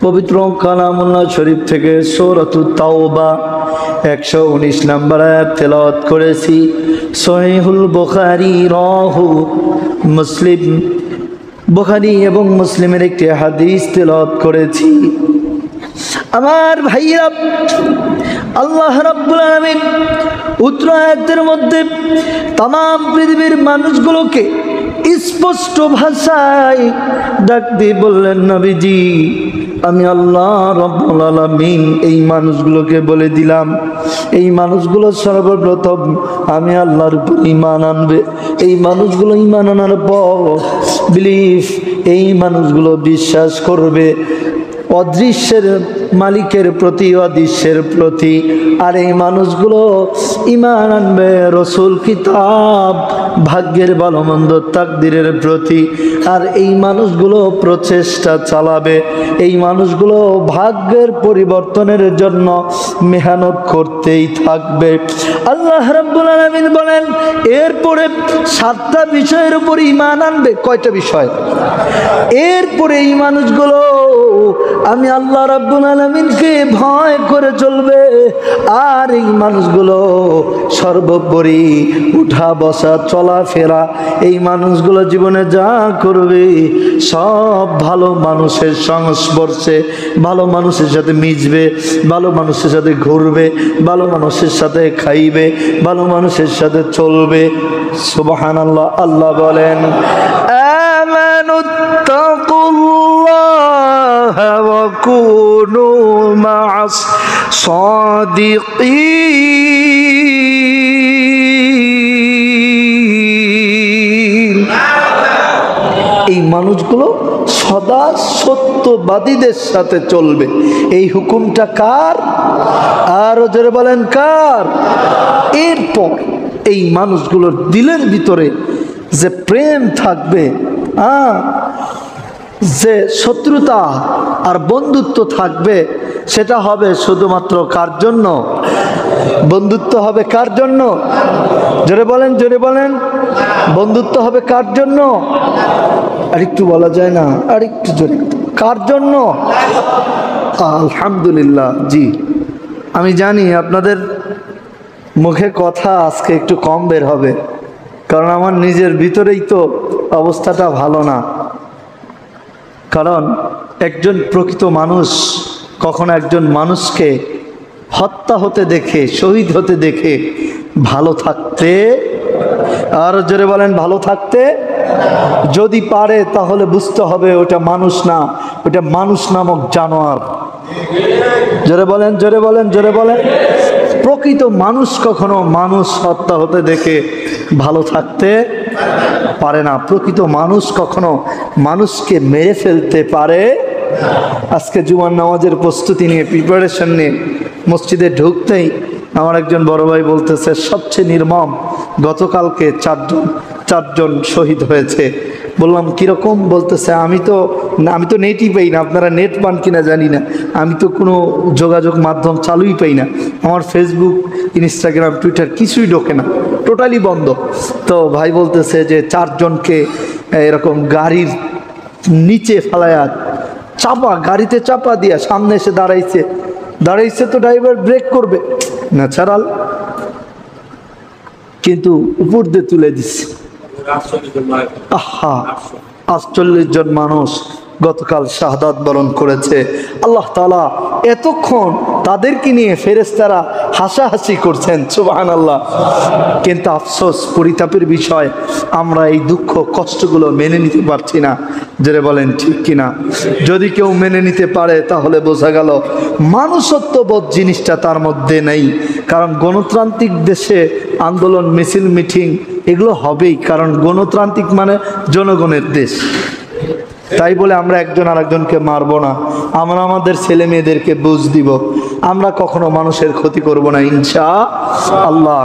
পবিত্র কালামুল্লাহ শরীফ থেকে সূরাতুত তাওবা 119 নম্বর আয়াত তেলাওয়াত করেছি। সহিহুল বুখারী রাহু মুসলিম, বুখারী এবং মুসলিমের একটি হাদিস তেলাওয়াত করেছি। আমার ভাইরা, আল্লাহ রাব্বুল আলামিন উত্তর আয়াতের মধ্যে तमाम পৃথিবীর মানুষগুলোকে স্পষ্ট ভাষায় ডাক দিয়ে বললেন, নবীজি আমি আল্লাহ রাব্বুল আলামিন এই মানুষগুলোকে বলে দিলাম, এই মানুষগুলো সর্বপ্রথম আমি আল্লাহর উপর ঈমান আনবে। এই মানুষগুলো ঈমান আনার পর বিলিভ, এই মানুষগুলো বিশ্বাস করবে অদৃশ্যের মালিকের প্রতি, অদৃশ্যের প্রতি। আর এই মানুষগুলো ঈমান আনবে রসুল, কিতাব, ভাগ্যের ভালো মন্দ, তাকদীরের প্রতি। আর এই মানুষগুলো প্রচেষ্টা চালাবে, এই মানুষগুলো ভাগ্যের পরিবর্তনের জন্য মেহনত করতেই থাকবে। আল্লাহ রাব্বুল আলামিন বলেন এরপরে 7টা বিষয়ের উপর ঈমান আনবে। কয়টা বিষয়? এরপরে এই মানুষগুলো আমি আল্লাহ রাব্বুল আলামিনকে ভয় করে চলবে। আর এই মানুষগুলো সর্বোপরি উঠা বসা চলাফেরা, এই মানুষগুলো জীবনে যা করবে সব ভালো মানুষের সংস্পর্শে, ভালো মানুষের সাথে মিশবে, ভালো মানুষের সাথে ঘুরবে, ভালো মানুষের সাথে খাইবে, ভালো মানুষের সাথে চলবে। সুবহানাল্লাহ। আল্লাহ বলেন আমানুত্তাকুল্লাহ ওয়া কুনু মা'আস সাদিকিন। এই মানুষগুলো সদা সত্যবাদীদের সাথে চলবে। এই হুকুমটা কার? আরো জোরে বলেন কার? এরপর এই মানুষগুলোর দিলের ভিতরে যে প্রেম থাকবে, যে শত্রুতা আর বন্ধুত্ব থাকবে, সেটা হবে শুধুমাত্র কার জন্য? বন্ধুত্ব হবে কার জন্য? জোরে বলেন, জোরে বলেন। বন্ধুত্ব হবে কার জন্য? আরেকটু বলা যায় না? আরেকটু জোরে। কার জন্য? আলহামদুলিল্লাহ। জি, আমি জানি আপনাদের মুখে কথা আজকে একটু কম বের হবে, কারণ আমার নিজের ভিতরেই তো অবস্থাটা ভালো না। কারণ একজন প্রকৃত মানুষ কখনো একজন মানুষকে হত্যা হতে দেখে, শহীদ হতে দেখে ভালো থাকতে, আর জোরে বলেন ভালো থাকতে যদি পারে, তাহলে বুঝতে হবে ওটা মানুষ না, ওটা মানুষ নামক জানোয়ার। জোরে বলেন, জোরে বলেন, জোরে বলেন। প্রকৃত মানুষ কখনো মানুষ হত্যা হতে দেখে ভালো থাকতে পারে না। প্রকৃত মানুষ কখনো মানুষকে মেরে ফেলতে পারে। আজকে জুমার নামাজের প্রস্তুতি নিয়ে, প্রিপারেশন নিয়ে মসজিদে ঢুকতেই আমার একজন বড় ভাই বলতেছে সবচেয়ে নির্মম গতকালকে চারজন শহীদ হয়েছে। বললাম কিরকম? বলতেছে আমি তো নেটই পাই না, আপনারা নেট পান কিনা জানি না, আমি তো কোনো যোগাযোগ মাধ্যম চালুই পাই না, আমার ফেসবুক, ইনস্টাগ্রাম, টুইটার কিছুই ঢোকে না, টোটালি বন্ধ। তো ভাই বলতেছে যে 4 জনকে এরকম গাড়ির নিচে ফেলায়া গাড়িতে চাপা দিয়া সামনে এসে দাঁড়াইছে তো ড্রাইভার ব্রেক করবে, ন্যাচারাল, কিন্তু উপর দিয়ে তুলে দিচ্ছে। আহা, 48 জন মানুষ গতকাল শাহাদাত বরণ করেছে। আল্লাহ তাআলা এতক্ষণ তাদেরকে নিয়ে ফেরেশতারা হাসাহাসি করছেন, সুবহানাল্লাহ। কিন্তু আফসোস, পরিতাপের বিষয়, আমরা এই দুঃখ কষ্টগুলো মেনে নিতে পারছি না। যারা বলেন ঠিক কিনা? যদি কেউ মেনে নিতে পারে তাহলে বোঝা গেল মানুষত্ববোধ জিনিসটা তার মধ্যে নেই। কারণ গণতান্ত্রিক দেশে আন্দোলন, মিছিল, মিটিং এগুলো হবেই, কারণ গণতান্ত্রিক মানে জনগণের দেশ। তাই বলে আমরা একজন আরেকজনকে মারবো না, আমরা আমাদের ছেলে মেয়েদেরকে বুঝ দিব, আমরা কখনো মানুষের ক্ষতি করব না ইনশাআল্লাহ।